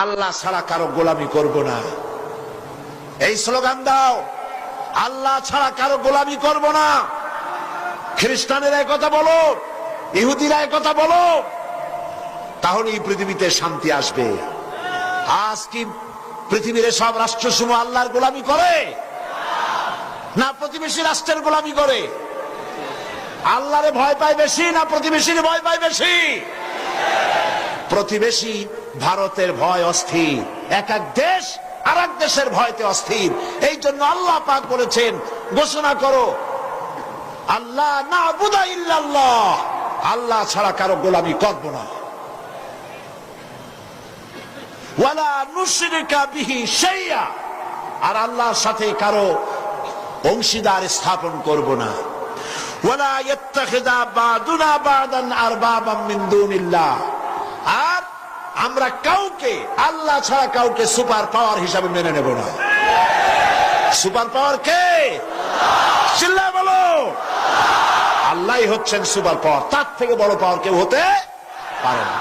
আল্লাহ ছাড়া কারো গোলামি করব না, এই স্লোগান দাও। আল্লাহ ছাড়া কারো গোলামি করব না। খ্রিস্টানেরা এই কথা বলো, ইহুদিরা এই কথা বলো, তাহলে এই পৃথিবীতে শান্তি আসবে। আজ কি পৃথিবীর সব রাষ্ট্রসমূহ আল্লাহর গোলামি করে না প্রতিবেশী রাষ্ট্রের গোলামি করে? আল্লাহরে ভয় পায় বেশি না প্রতিবেশীর ভয় পায় বেশি? প্রতিবেশী ভারতের ভয় অস্থির, এক এক দেশ আর এক দেশের ভয়তে অস্থির। এই জন্য আল্লাহ পাক বলেছেন, ঘোষণা করো আল্লাহ না'বুদা ইল্লাল্লাহ, আল্লাহ ছাড়া কারো গোলামি করব না। ওয়ালা নুশরিকা বিহি শাইআ, আর আল্লাহর সাথে কারো অংশীদার স্থাপন করব না। ওয়ালা ইয়াত্তাখিযা বা'দুনা বা'দান আরবাবাম মিন দুনিল্লাহ, আর আমরা কাউকে আল্লাহ ছাড়া কাউকে সুপার পাওয়ার হিসাবে মেনে নেব না। সুপার পাওয়ার কে? চিল্লায় বলো। আল্লাহই হচ্ছেন সুপার পাওয়ার, তার থেকে বড় পাওয়ার কেউ হতে পারে না।